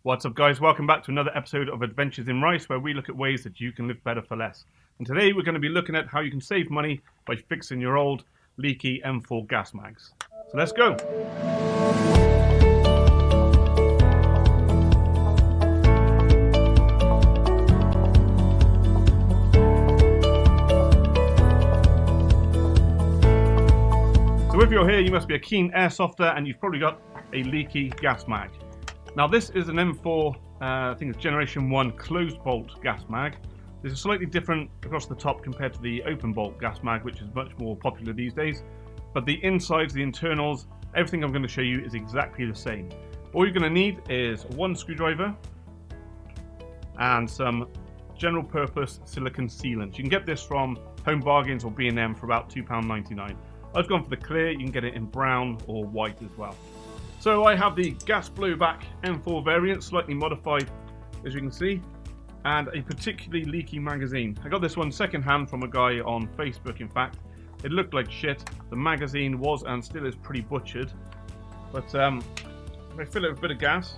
What's up, guys? Welcome back to another episode of Adventures in Rice, where we look at ways that you can live better for less. And today we're going to be looking at how you can save money by fixing your old leaky M4 gas mags. So let's go. So if you're here, you must be a keen airsofter and you've probably got a leaky gas mag. Now this is an M4, I think it's generation 1 closed bolt gas mag. This is slightly different across the top compared to the open bolt gas mag, which is much more popular these days. But the insides, the internals, everything I'm going to show you is exactly the same. All you're going to need is one screwdriver and some general purpose silicone sealant. You can get this from Home Bargains or B&M for about £2.99. I've gone for the clear. You can get it in brown or white as well. So I have the gas blowback M4 variant, slightly modified as you can see, and a particularly leaky magazine. I got this one second hand from a guy on Facebook. In fact, it looked like shit. The magazine was and still is pretty butchered, but if I fill it with a bit of gas,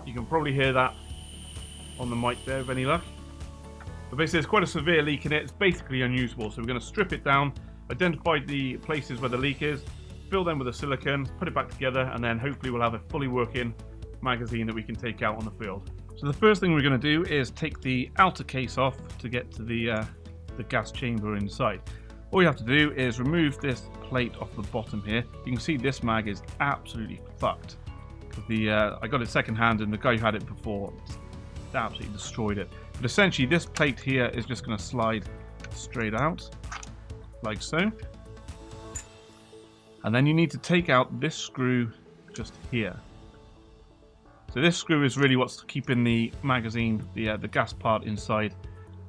you can probably hear that on the mic there with any luck. But basically there's quite a severe leak in it. It's basically unusable, so we're going to strip it down, identify the places where the leak is, fill them with a silicone, put it back together, and then hopefully we'll have a fully working magazine that we can take out on the field. So the first thing we're going to do is take the outer case off to get to the gas chamber inside. All you have to do is remove this plate off the bottom here. You can see this mag is absolutely fucked. I got it second hand and the guy who had it before absolutely destroyed it. But essentially this plate here is just going to slide straight out like so. And then you need to take out this screw just here. So this screw is really what's keeping the magazine, the gas part inside,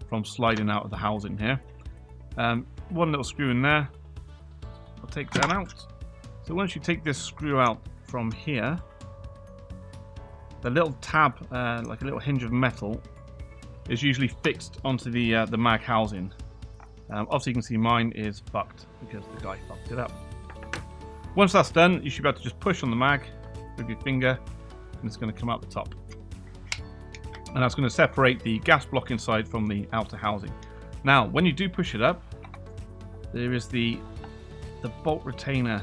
from sliding out of the housing here. One little screw in there. I'll take that out. So once you take this screw out from here, the little tab, like a little hinge of metal, is usually fixed onto the mag housing. Obviously you can see mine is fucked because the guy fucked it up. Once that's done, you should be able to just push on the mag with your finger and it's going to come out the top. And that's going to separate the gas block inside from the outer housing. Now, when you do push it up, there is the bolt retainer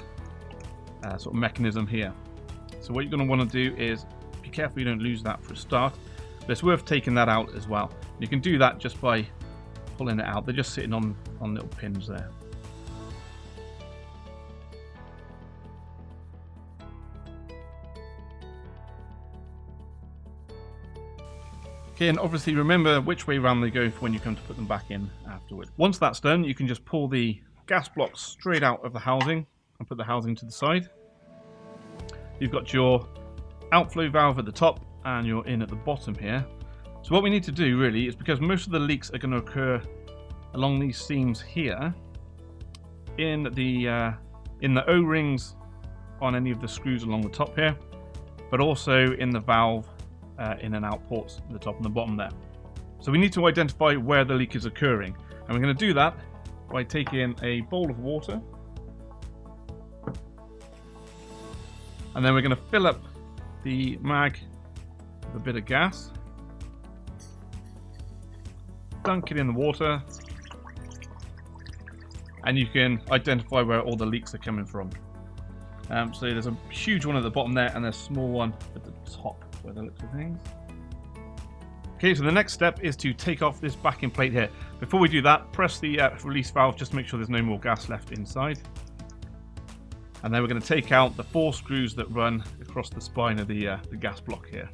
sort of mechanism here. So what you're going to want to do is be careful you don't lose that for a start. But it's worth taking that out as well. You can do that just by pulling it out. They're just sitting on little pins there. Okay, and obviously remember which way around they go for when you come to put them back in afterwards. Once that's done, you can just pull the gas blocks straight out of the housing and put the housing to the side. You've got your outflow valve at the top and your in at the bottom here. So what we need to do really is, because most of the leaks are going to occur along these seams here, in the O-rings on any of the screws along the top here, but also in the valve in and out ports at the top and the bottom there. So we need to identify where the leak is occurring, and we're going to do that by taking a bowl of water, and then we're going to fill up the mag with a bit of gas, dunk it in the water, and you can identify where all the leaks are coming from. So there's a huge one at the bottom there and a small one at the top where the looks of things. Okay, so the next step is to take off this backing plate here. Before we do that, press the release valve just to make sure there's no more gas left inside. And then we're going to take out the 4 screws that run across the spine of the gas block here.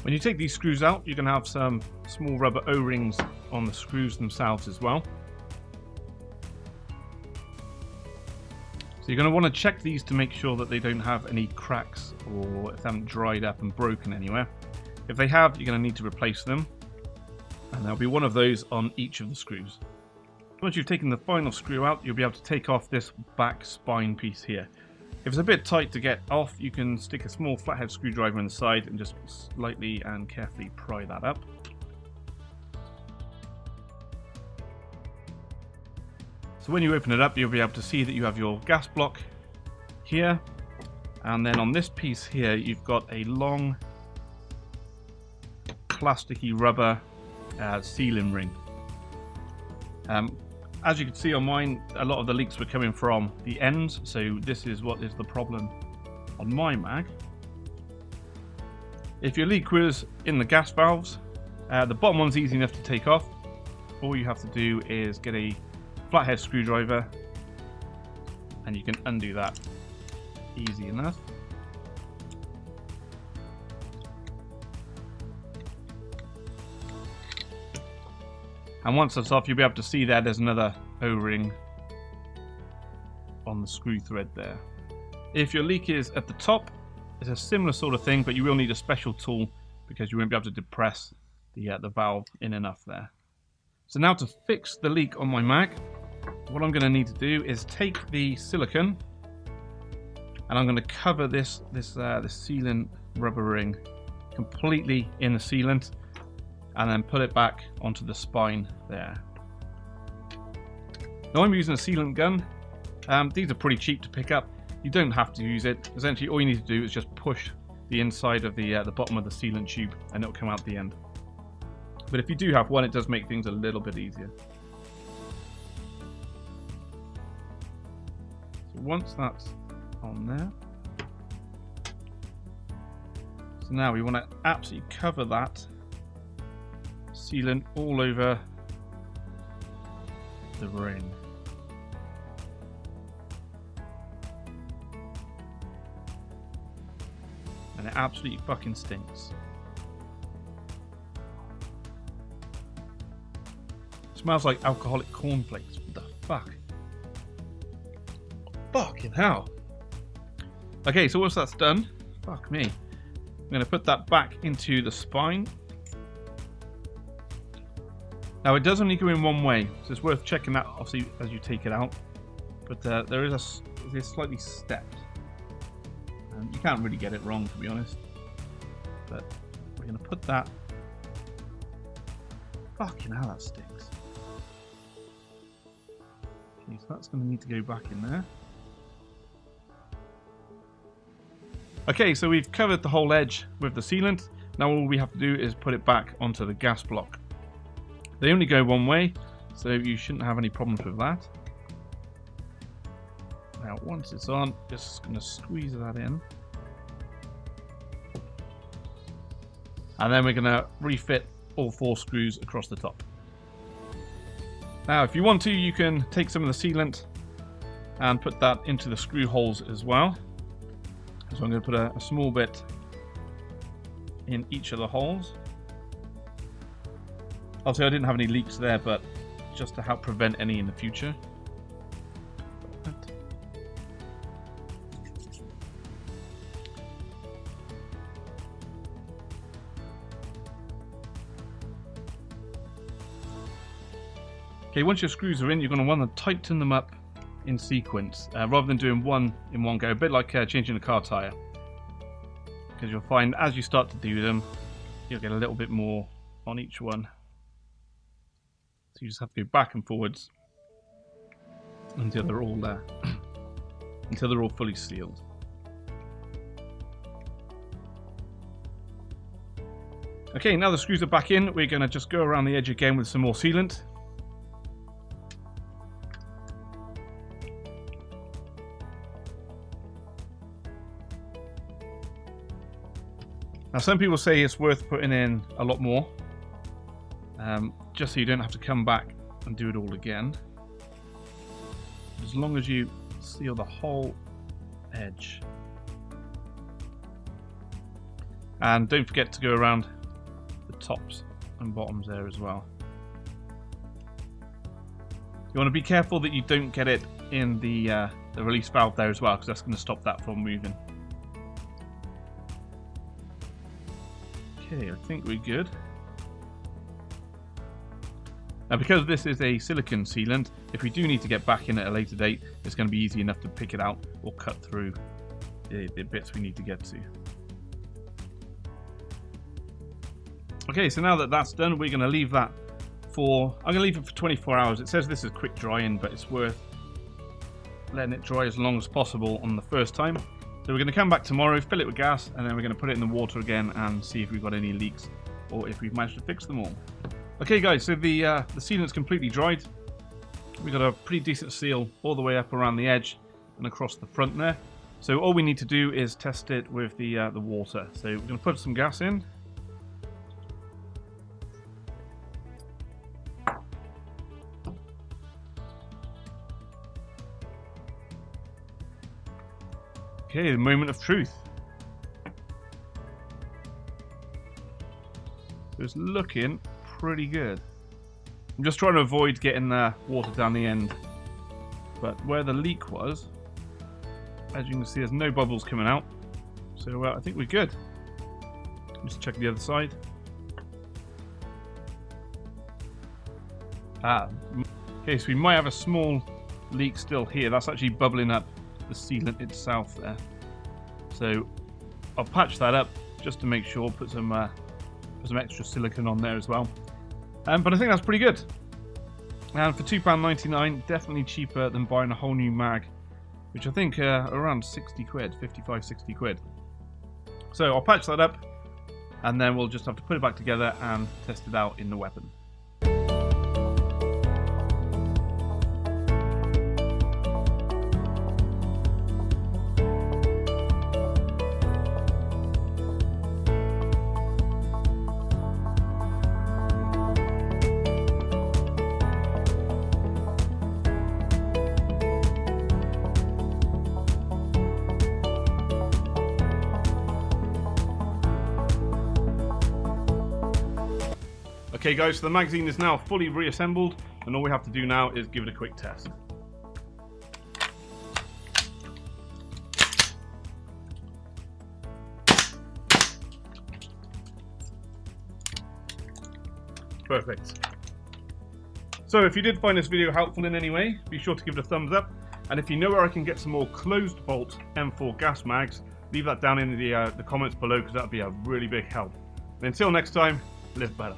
When you take these screws out, you can have some small rubber O-rings on the screws themselves as well. So you're going to want to check these to make sure that they don't have any cracks or if they haven't dried up and broken anywhere. If they have, you're going to need to replace them, and there'll be one of those on each of the screws. Once you've taken the final screw out, you'll be able to take off this back spine piece here. If it's a bit tight to get off, you can stick a small flathead screwdriver on the side and just slightly and carefully pry that up. So when you open it up, you'll be able to see that you have your gas block here, and then on this piece here you've got a long plasticky rubber sealing ring. As you can see on mine, a lot of the leaks were coming from the ends, so this is what is the problem on my mag. If your leak was in the gas valves, the bottom one's easy enough to take off. All you have to do is get a flathead screwdriver and you can undo that easy enough. And once that's off, you'll be able to see there's another O-ring on the screw thread there. If your leak is at the top, it's a similar sort of thing, but you will need a special tool because you won't be able to depress the valve in enough there. So now to fix the leak on my mag, what I'm going to need to do is take the silicone and I'm going to cover this sealant rubber ring completely in the sealant and then put it back onto the spine there. Now I'm using a sealant gun. These are pretty cheap to pick up. You don't have to use it. Essentially all you need to do is just push the inside of the bottom of the sealant tube and it'll come out the end. But if you do have one, it does make things a little bit easier. So once that's on there, so now we want to absolutely cover that sealant all over the ring. And it absolutely fucking stinks. It smells like alcoholic cornflakes. What the fuck? Fucking hell. Okay, so once that's done, fuck me. I'm going to put that back into the spine. Now it does only go in one way, so it's worth checking that obviously as you take it out. But there is a slightly stepped. And you can't really get it wrong, to be honest. But we're going to put that. Fucking hell, that stinks. Okay, so that's going to need to go back in there. Okay, so we've covered the whole edge with the sealant. Now all we have to do is put it back onto the gas block. They only go one way, so you shouldn't have any problems with that. Now once it's on, just going to squeeze that in. And then we're going to refit all 4 screws across the top. Now if you want to, you can take some of the sealant and put that into the screw holes as well. So I'm going to put a small bit in each of the holes. Obviously I didn't have any leaks there, but just to help prevent any in the future. Okay, once your screws are in, you're going to want to tighten them up in sequence, rather than doing one in one go, a bit like changing a car tyre. Because you'll find as you start to do them, you'll get a little bit more on each one. So you just have to go back and forwards until they're all there, until they're all fully sealed. Okay, now the screws are back in, we're going to just go around the edge again with some more sealant. Now some people say it's worth putting in a lot more, just so you don't have to come back and do it all again. As long as you seal the whole edge. And don't forget to go around the tops and bottoms there as well. You want to be careful that you don't get it in the release valve there as well, because that's going to stop that from moving. Okay, I think we're good. Now because this is a silicone sealant, if we do need to get back in at a later date, it's going to be easy enough to pick it out or cut through the bits we need to get to. Okay, so now that that's done, we're going to leave that I'm going to leave it for 24 hours. It says this is quick drying, but it's worth letting it dry as long as possible on the first time. So we're going to come back tomorrow, fill it with gas, and then we're going to put it in the water again and see if we've got any leaks or if we've managed to fix them all. Okay guys, so the sealant's completely dried. We've got a pretty decent seal all the way up around the edge and across the front there. So all we need to do is test it with the water. So we're going to put some gas in. Okay, the moment of truth. It's looking pretty good. I'm just trying to avoid getting the water down the end. But where the leak was, as you can see, there's no bubbles coming out. So I think we're good. Just check the other side. Okay, so we might have a small leak still here. That's actually bubbling up the sealant itself there. So I'll patch that up just to make sure, put some extra silicone on there as well. But I think that's pretty good. And for £2.99, definitely cheaper than buying a whole new mag, which I think around 60 quid, 55, 60 quid. So I'll patch that up, and then we'll just have to put it back together and test it out in the weapon. Okay guys, so the magazine is now fully reassembled, and all we have to do now is give it a quick test. Perfect. So if you did find this video helpful in any way, be sure to give it a thumbs up, and if you know where I can get some more closed bolt M4 gas mags, leave that down in the comments below, because that would be a really big help. And until next time, live better.